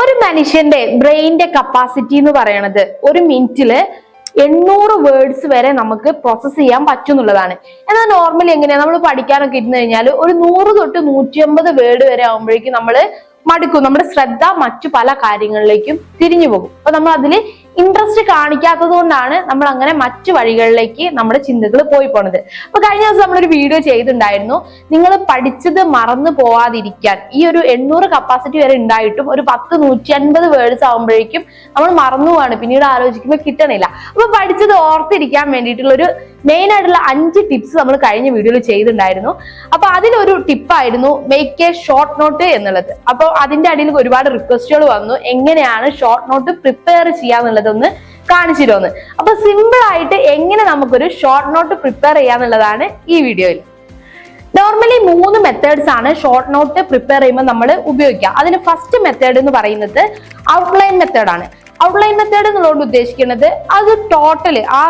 ഒരു മനുഷ്യന്റെ ബ്രെയിനിന്റെ കപ്പാസിറ്റി എന്ന് പറയുന്നത് ഒരു മിനിറ്റില് 800 വേർഡ്സ് വരെ നമുക്ക് പ്രോസസ് ചെയ്യാൻ പറ്റും എന്നുള്ളതാണ്. എന്നാൽ നോർമലി എങ്ങനെയാ നമ്മൾ പഠിക്കാനൊക്കെ ഇരുന്ന് കഴിഞ്ഞാൽ ഒരു 100 തൊട്ട് 150 വേർഡ് വരെ ആകുമ്പോഴേക്കും നമ്മള് മടുക്കും. നമ്മുടെ ശ്രദ്ധ മറ്റു പല കാര്യങ്ങളിലേക്കും തിരിഞ്ഞു പോകും. അപ്പൊ നമ്മൾ അതിൽ ഇൻട്രസ്റ്റ് കാണിക്കാത്തത് കൊണ്ടാണ് നമ്മൾ അങ്ങനെ മറ്റു വഴികളിലേക്ക് നമ്മുടെ ചിന്തകൾ പോയി പോണത്. അപ്പൊ കഴിഞ്ഞ ദിവസം നമ്മളൊരു വീഡിയോ ചെയ്തിട്ടുണ്ടായിരുന്നു, നിങ്ങൾ പഠിച്ചത് മറന്നു പോവാതിരിക്കാൻ. ഈ ഒരു 800 കപ്പാസിറ്റി വരെ ഉണ്ടായിട്ടും ഒരു 150 വേർഡ്സ് ആകുമ്പോഴേക്കും നമ്മൾ മറന്നു പോവാണ്, പിന്നീട് ആലോചിക്കുമ്പോൾ കിട്ടണില്ല. അപ്പൊ പഠിച്ചത് ഓർത്തിരിക്കാൻ വേണ്ടിയിട്ടുള്ള ഒരു മെയിൻ ആയിട്ടുള്ള 5 ടിപ്സ് നമ്മൾ കഴിഞ്ഞ വീഡിയോയിൽ ചെയ്തിട്ടുണ്ടായിരുന്നു. അപ്പൊ അതിലൊരു ടിപ്പായിരുന്നു മേക്ക് എ ഷോർട്ട് നോട്ട് എന്നുള്ളത്. അപ്പൊ അതിന്റെ അടിയിൽ ഒരുപാട് റിക്വസ്റ്റുകൾ വന്നു, എങ്ങനെയാണ് ഷോർട്ട് നോട്ട് പ്രിപ്പയർ ചെയ്യാന്നുള്ളതൊന്ന് കാണിച്ചിരുന്നു. അപ്പൊ സിമ്പിൾ ആയിട്ട് എങ്ങനെ നമുക്കൊരു ഷോർട്ട് നോട്ട് പ്രിപ്പയർ ചെയ്യാന്നുള്ളതാണ് ഈ വീഡിയോയിൽ. നോർമലി 3 മെത്തേഡ്സ് ആണ് ഷോർട്ട് നോട്ട് പ്രിപ്പയർ ചെയ്യുമ്പോൾ നമ്മൾ ഉപയോഗിക്കുക. അതിന് ഫസ്റ്റ് മെത്തേഡ് എന്ന് പറയുന്നത് ഔട്ട്ലൈൻ മെത്തേഡ് ആണ്. ഔട്ട്ലൈൻ മെത്തേഡ് എന്നുള്ളത് ഉദ്ദേശിക്കുന്നത് അത് ടോട്ടല് ആ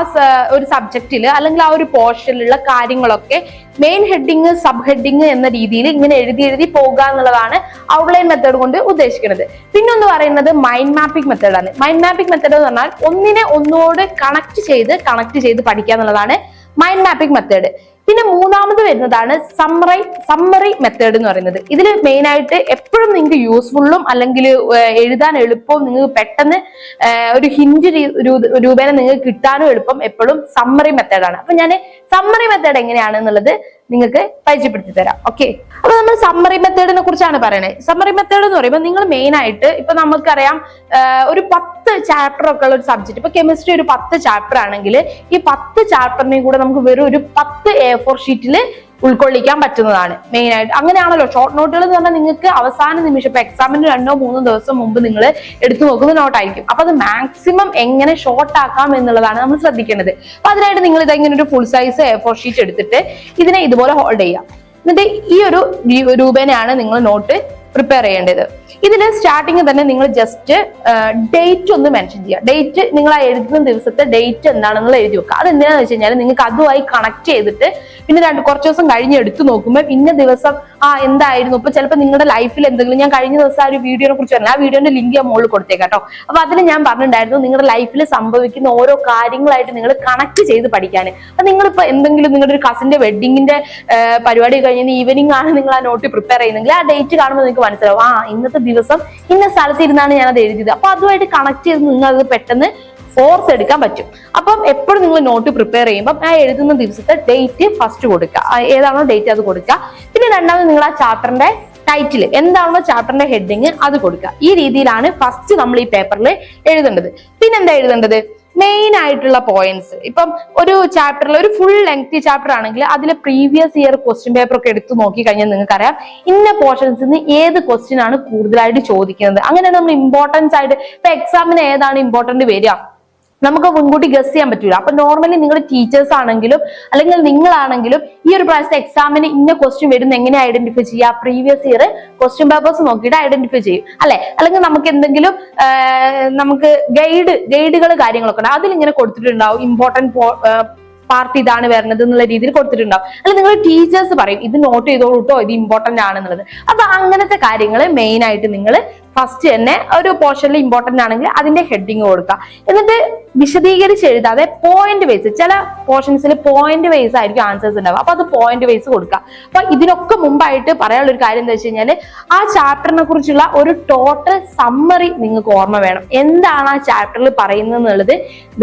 ഒരു സബ്ജക്റ്റില് അല്ലെങ്കിൽ ആ ഒരു പോർഷനിലുള്ള കാര്യങ്ങളൊക്കെ മെയിൻ ഹെഡിങ് സബ് ഹെഡിങ് എന്ന രീതിയിൽ ഇങ്ങനെ എഴുതി പോകുക എന്നുള്ളതാണ് ഔട്ട്ലൈൻ മെത്തേഡ് കൊണ്ട് ഉദ്ദേശിക്കുന്നത്. പിന്നെ ഒന്ന് പറയുന്നത് മൈൻഡ് മാപ്പിംഗ് മെത്തേഡാണ്. മൈൻഡ് മാപ്പിംഗ് മെത്തേഡ് എന്ന് പറഞ്ഞാൽ ഒന്നിനെ ഒന്നോട് കണക്ട് ചെയ്ത് പഠിക്കുക എന്നുള്ളതാണ് മൈൻഡ് മാപ്പിംഗ് മെത്തേഡ്. പിന്നെ മൂന്നാമത് വരുന്നതാണ് സമ്മറി മെത്തേഡ് എന്ന് പറയുന്നത്. ഇതിൽ മെയിൻ ആയിട്ട് എപ്പോഴും നിങ്ങൾക്ക് യൂസ്ഫുള്ളും അല്ലെങ്കിൽ എഴുതാൻ എളുപ്പവും നിങ്ങൾക്ക് പെട്ടെന്ന് ഒരു ഹിന്റ് രൂപേണ നിങ്ങൾക്ക് കിട്ടാനും എളുപ്പം എപ്പോഴും സമ്മറി മെത്തേഡാണ്. അപ്പൊ ഞാൻ സമ്മറി മെത്തേഡ് എങ്ങനെയാണെന്നുള്ളത് നിങ്ങൾക്ക് പരിചയപ്പെടുത്തി തരാം. ഓക്കെ, അപ്പൊ നമ്മൾ സമ്മറി മെത്തേഡിനെ കുറിച്ചാണ് പറയണത്. സമ്മറി മെത്തേഡ് എന്ന് പറയുമ്പോൾ നിങ്ങൾ മെയിൻ ആയിട്ട് ഇപ്പൊ നമുക്കറിയാം ഒരു 10 ചാപ്റ്റർ ഒക്കെ ഉള്ള ഒരു സബ്ജക്ട്, ഇപ്പൊ കെമിസ്ട്രി ഒരു 10 ചാപ്റ്റർ ആണെങ്കിൽ ഈ 10 ചാപ്റ്ററിനെയും കൂടെ നമുക്ക് വെറും ഒരു 10 A4 ഷീറ്റിൽ ഉൾക്കൊള്ളിക്കാൻ പറ്റുന്നതാണ് മെയിൻ ആയിട്ട്. അങ്ങനെയാണല്ലോ ഷോർട്ട് നോട്ടുകൾ എന്ന് പറഞ്ഞാൽ നിങ്ങൾക്ക് അവസാന നിമിഷം ഇപ്പൊ എക്സാമിന് 2-3 ദിവസം മുമ്പ് നിങ്ങൾ എടുത്തു നോക്കുന്ന നോട്ടായിരിക്കും. അപ്പൊ അത് മാക്സിമം എങ്ങനെ ഷോർട്ട് ആക്കാം എന്നുള്ളതാണ് നമ്മൾ ശ്രദ്ധിക്കേണ്ടത്. അപ്പൊ അതിനായിട്ട് നിങ്ങൾ ഇതെങ്ങനെ ഒരു ഫുൾ സൈസ് A4 ഷീറ്റ് എടുത്തിട്ട് ഇതിനെ ഇതുപോലെ ഹോൾഡ് ചെയ്യാം. എന്നിട്ട് ഈ ഒരു രൂപേണയാണ് നിങ്ങൾ നോട്ട് പ്രിപ്പയർ ചെയ്യേണ്ടത്. ഇതിൽ സ്റ്റാർട്ടിങ് തന്നെ നിങ്ങൾ ജസ്റ്റ് ഡേറ്റ് ഒന്ന് മെൻഷൻ ചെയ്യുക. ഡേറ്റ് നിങ്ങൾ ആ എഴുതുന്ന ദിവസത്തെ ഡേറ്റ് എന്താണെന്നുള്ള എഴുതി വെക്കുക. അത് എന്തിനാന്ന് വെച്ച് കഴിഞ്ഞാൽ നിങ്ങൾക്ക് അതുമായി കണക്ട് ചെയ്തിട്ട് പിന്നെ കുറച്ച് ദിവസം കഴിഞ്ഞ് എടുത്തു നോക്കുമ്പോൾ ഇന്ന ദിവസം എന്തായിരുന്നു. ഇപ്പൊ ചിലപ്പോൾ നിങ്ങളുടെ ലൈഫിൽ എന്തെങ്കിലും, ഞാൻ കഴിഞ്ഞ ദിവസം ആ ഒരു വീഡിയോനെ കുറിച്ച് പറഞ്ഞു, ആ വീഡിയോന്റെ ലിങ്ക് ഞാൻ മുകളിൽ കൊടുത്തേക്കാം കേട്ടോ. അപ്പൊ അതിൽ ഞാൻ പറഞ്ഞിട്ടുണ്ടായിരുന്നു നിങ്ങളുടെ ലൈഫിൽ സംഭവിക്കുന്ന ഓരോ കാര്യങ്ങളായിട്ട് നിങ്ങൾ കണക്ട് ചെയ്ത് പഠിക്കാൻ. അപ്പൊ നിങ്ങളിപ്പോ എന്തെങ്കിലും നിങ്ങളുടെ ഒരു കസിന്റെ വെഡിങ്ങിന്റെ പരിപാടി കഴിഞ്ഞ് ഈവനിങ് ആണ് നിങ്ങൾ ആ നോട്ട് പ്രിപ്പയർ ചെയ്യുന്നെങ്കിൽ ആ ഡേറ്റ് കാണുമ്പോൾ നിങ്ങൾക്ക് മനസ്സിലാവും ഇന്നത്തെ ദിവസം ഇന്ന സ്ഥലത്ത് ഇരുന്നാണ് ഞാനത് എഴുതിയത്. അപ്പൊ അതുമായിട്ട് കണക്ട് ചെയ്ത് നിങ്ങൾ അത് പെട്ടെന്ന് ഓർത്തെടുക്കാൻ പറ്റും. അപ്പം എപ്പോഴും നിങ്ങൾ നോട്ട് പ്രിപ്പയർ ചെയ്യുമ്പോൾ ആ എഴുതുന്ന ദിവസത്തെ ഡേറ്റ് ഫസ്റ്റ് കൊടുക്കുക, ഏതാണോ ഡേറ്റ് അത് കൊടുക്കുക. പിന്നെ രണ്ടാമത് നിങ്ങൾ ആ ചാപ്റ്ററിന്റെ ടൈറ്റിൽ എന്താണോ ചാപ്റ്ററിന്റെ ഹെഡിങ് അത് കൊടുക്കുക. ഈ രീതിയിലാണ് ഫസ്റ്റ് നമ്മൾ ഈ പേപ്പറിൽ എഴുതേണ്ടത്. പിന്നെന്താ എഴുതേണ്ടത്? മെയിൻ ആയിട്ടുള്ള പോയിന്റ്സ്. ഇപ്പം ഒരു ചാപ്റ്ററിൽ ഒരു ഫുൾ ലെങ്തി ചാപ്റ്റർ ആണെങ്കിൽ അതിലെ പ്രീവിയസ് ഇയർ ക്വസ്റ്റ്യൻ പേപ്പർ ഒക്കെ എടുത്തു നോക്കി കഴിഞ്ഞാൽ നിങ്ങൾക്കറിയാം ഇന്ന പോർഷൻസിൽ നിന്ന് ഏത് ക്വസ്റ്റ്യൻ ആണ് കൂടുതലായിട്ട് ചോദിക്കുന്നത്. അങ്ങനെയാണ് നമ്മൾ ഇമ്പോർട്ടൻസ് ആയിട്ട് ഇപ്പൊ എക്സാമിന് ഏതാണ് ഇമ്പോർട്ടന്റ് വരിക നമുക്ക് മുൻകൂട്ടി ഗസ് ചെയ്യാൻ പറ്റൂല. അപ്പൊ നോർമലി നിങ്ങൾ ടീച്ചേഴ്സ് ആണെങ്കിലും അല്ലെങ്കിൽ നിങ്ങളാണെങ്കിലും ഈ ഒരു പ്രാവശ്യത്തെ എക്സാമിന് ഇന്ന ക്വസ്റ്റ്യൻ വരുന്ന എങ്ങനെ ഐഡന്റിഫൈ ചെയ്യുക? പ്രീവിയസ് ഇയർ ക്വസ്റ്റ്യൻ പേപ്പേഴ്സ് നോക്കിയിട്ട് ഐഡന്റിഫൈ ചെയ്യും അല്ലെ. അല്ലെങ്കിൽ നമുക്ക് എന്തെങ്കിലും നമുക്ക് ഗൈഡുകൾ കാര്യങ്ങളൊക്കെ ഉണ്ട്, അതിലിങ്ങനെ കൊടുത്തിട്ടുണ്ടാവും ഇമ്പോർട്ടന്റ് പാർട്ട് ഇതാണ് വരുന്നത് എന്നുള്ള രീതിയിൽ കൊടുത്തിട്ടുണ്ടാവും. അല്ല നിങ്ങൾ ടീച്ചേഴ്സ് പറയും ഇത് നോട്ട് ചെയ്തോളൂ കേട്ടോ, ഇത് ഇമ്പോർട്ടന്റ് ആണെന്നുള്ളത്. അപ്പൊ അങ്ങനത്തെ കാര്യങ്ങൾ മെയിൻ ആയിട്ട് നിങ്ങൾ ഫസ്റ്റ് തന്നെ ഒരു പോർഷനിൽ ഇമ്പോർട്ടന്റ് ആണെങ്കിൽ അതിന്റെ ഹെഡിങ് കൊടുക്കുക. എന്നിട്ട് വിശദീകരിച്ച് എഴുതാതെ പോയിന്റ് വൈസ്, ചില പോർഷൻസിൽ പോയിന്റ് വൈസ് ആയിരിക്കും ആൻസേഴ്സ് ഉണ്ടാവുക. അപ്പൊ അത് പോയിന്റ് വൈസ് കൊടുക്കുക. അപ്പൊ ഇതിനൊക്കെ മുമ്പായിട്ട് പറയാനുള്ള ഒരു കാര്യം എന്താ വെച്ച് കഴിഞ്ഞാൽ ആ ചാപ്റ്ററിനെ കുറിച്ചുള്ള ഒരു ടോട്ടൽ സമ്മറി നിങ്ങൾക്ക് ഓർമ്മ വേണം. എന്താണ് ആ ചാപ്റ്ററിൽ പറയുന്നത് എന്നുള്ളത്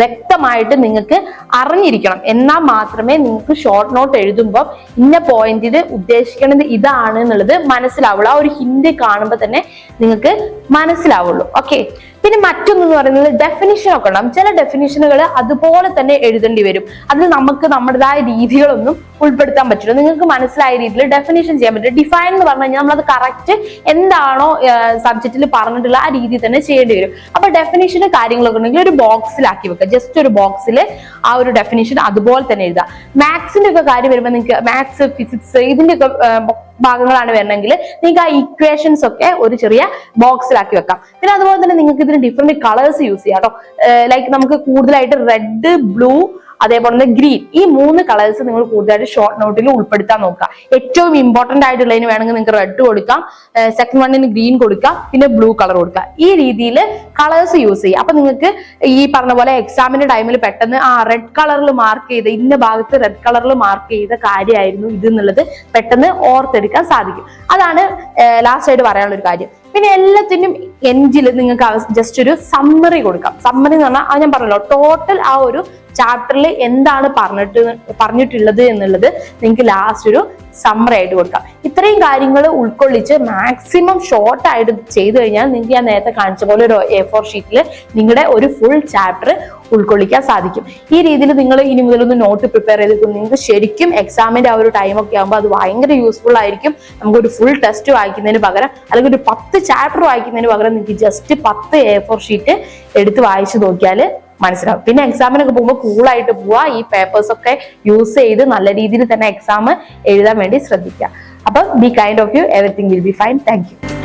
വ്യക്തമായിട്ട് നിങ്ങൾക്ക് അറിഞ്ഞിരിക്കണം. എന്നാൽ മാത്രമേ നിങ്ങൾക്ക് ഷോർട്ട് നോട്ട് എഴുതുമ്പോൾ ഇന്ന പോയിന്റിൽ ഉദ്ദേശിക്കുന്നത് ഇതാണ് എന്നുള്ളത് മനസ്സിലാവുള്ളൂ. ആ ഒരു ഹിന്റ് കാണുമ്പോൾ തന്നെ നിങ്ങൾക്ക് മനസ്സിലാവുള്ളൂ. ഓക്കെ, പിന്നെ മറ്റൊന്നെന്ന് പറയുന്നത് ഡെഫിനിഷൻ ഒക്കെ ഉണ്ടാവും. ചില ഡെഫിനിഷനുകൾ അതുപോലെ തന്നെ എഴുതേണ്ടി വരും. അതിൽ നമുക്ക് നമ്മുടേതായ രീതികളൊന്നും ഉൾപ്പെടുത്താൻ പറ്റില്ല. നിങ്ങൾക്ക് മനസ്സിലായ രീതിയിൽ ഡെഫിനിഷൻ ചെയ്യാൻ പറ്റും. ഡിഫൈൻ എന്ന് പറഞ്ഞു കഴിഞ്ഞാൽ നമ്മളത് കറക്റ്റ് എന്താണോ സബ്ജക്റ്റിൽ പറഞ്ഞിട്ടുള്ള ആ രീതി തന്നെ ചെയ്യേണ്ടി വരും. അപ്പൊ ഡെഫിനിഷന് കാര്യങ്ങളൊക്കെ ഉണ്ടെങ്കിൽ ഒരു ബോക്സിലാക്കി വെക്കുക. ജസ്റ്റ് ഒരു ബോക്സിൽ ആ ഒരു ഡെഫിനിഷൻ അതുപോലെ തന്നെ എഴുതുക. മാത്സിന്റെ ഒക്കെ കാര്യം വരുമ്പോൾ നിങ്ങൾക്ക് മാത്സ്, ഫിസിക്സ് ഇതിന്റെ ഒക്കെ ഭാഗങ്ങളാണ് വരണമെങ്കിൽ നിങ്ങൾക്ക് ആ ഇക്വേഷൻസ് ഒക്കെ ഒരു ചെറിയ ബോക്സിലാക്കി വെക്കാം. പിന്നെ അതുപോലെ തന്നെ നിങ്ങൾക്ക് ഇതിന് ഡിഫറെന്റ് കളേഴ്സ് യൂസ് ചെയ്യാം കേട്ടോ. ലൈക്ക് നമുക്ക് കൂടുതലായിട്ട് റെഡ്, ബ്ലൂ, അതേപോലെ തന്നെ ഗ്രീൻ. ഈ 3 കളേഴ്സ് നിങ്ങൾ കൂടുതലായിട്ട് ഷോർട്ട് നോട്ടിൽ ഉൾപ്പെടുത്താൻ നോക്കുക. ഏറ്റവും ഇമ്പോർട്ടന്റ് ആയിട്ടുള്ളതിന് വേണമെങ്കിൽ നിങ്ങൾക്ക് റെഡ് കൊടുക്കാം, സെക്കൻഡ് വണ്ണിന് ഗ്രീൻ കൊടുക്കാം, പിന്നെ ബ്ലൂ കളർ കൊടുക്കുക. ഈ രീതിയിൽ കളേഴ്സ് യൂസ് ചെയ്യുക. അപ്പൊ നിങ്ങൾക്ക് ഈ പറഞ്ഞ പോലെ എക്സാമിന്റെ ടൈമിൽ പെട്ടെന്ന് റെഡ് കളറിൽ മാർക്ക് ചെയ്ത ഇന്ന ഭാഗത്ത് റെഡ് കളറിൽ മാർക്ക് ചെയ്ത കാര്യമായിരുന്നു ഇത് എന്നുള്ളത് പെട്ടെന്ന് ഓർത്തെടുക്കാൻ സാധിക്കും. അതാണ് ലാസ്റ്റ് ആയിട്ട് പറയാനുള്ള ഒരു കാര്യം. പിന്നെ എല്ലാത്തിനും എൻഡിൽ നിങ്ങൾക്ക് ജസ്റ്റ് ഒരു സമ്മറി കൊടുക്കാം. സമ്മറി എന്ന് പറഞ്ഞാൽ ഞാൻ പറഞ്ഞല്ലോ, ടോട്ടൽ ആ ഒരു ചാപ്റ്ററിൽ എന്താണ് പറഞ്ഞിട്ടുള്ളത് എന്നുള്ളത് നിങ്ങൾക്ക് ലാസ്റ്റ് ഒരു സമ്മറി ആയിട്ട് കൊടുക്കാം. ഇത്രയും കാര്യങ്ങൾ ഉൾക്കൊള്ളിച്ച് മാക്സിമം ഷോർട്ട് ആയിട്ട് ചെയ്തു കഴിഞ്ഞാൽ നിങ്ങൾക്ക് ഞാൻ നേരത്തെ കാണിച്ച പോലെ ഒരു A4 ഷീറ്റിൽ നിങ്ങളുടെ ഒരു ഫുൾ ചാപ്റ്റർ ഉൾക്കൊള്ളിക്കാൻ സാധിക്കും. ഈ രീതിയിൽ നിങ്ങൾ ഇനി മുതലൊന്ന് നോട്ട് പ്രിപ്പയർ ചെയ്തിട്ട് നിങ്ങൾക്ക് ശരിക്കും എക്സാമിന്റെ ആ ഒരു ടൈം ഒക്കെ ആകുമ്പോൾ അത് ഭയങ്കര യൂസ്ഫുൾ ആയിരിക്കും. നമുക്കൊരു ഫുൾ ടെസ്റ്റ് വായിക്കുന്നതിന് പകരം അല്ലെങ്കിൽ ഒരു 10 ചാപ്റ്റർ വായിക്കുന്നതിന് പകരം നിങ്ങൾക്ക് ജസ്റ്റ് 10 A4 ഷീറ്റ് എടുത്ത് വായിച്ചു നോക്കിയാൽ മനസ്സിലാവും. പിന്നെ എക്സാമിനൊക്കെ പോകുമ്പോൾ കൂളായിട്ട് പോവുക. ഈ പേപ്പേഴ്സ് ഒക്കെ യൂസ് ചെയ്ത് നല്ല രീതിയിൽ തന്നെ എക്സാം എഴുതാൻ വേണ്ടി ശ്രദ്ധിക്കുക. അപ്പൊ be kind of you, everything will be fine. Thank U.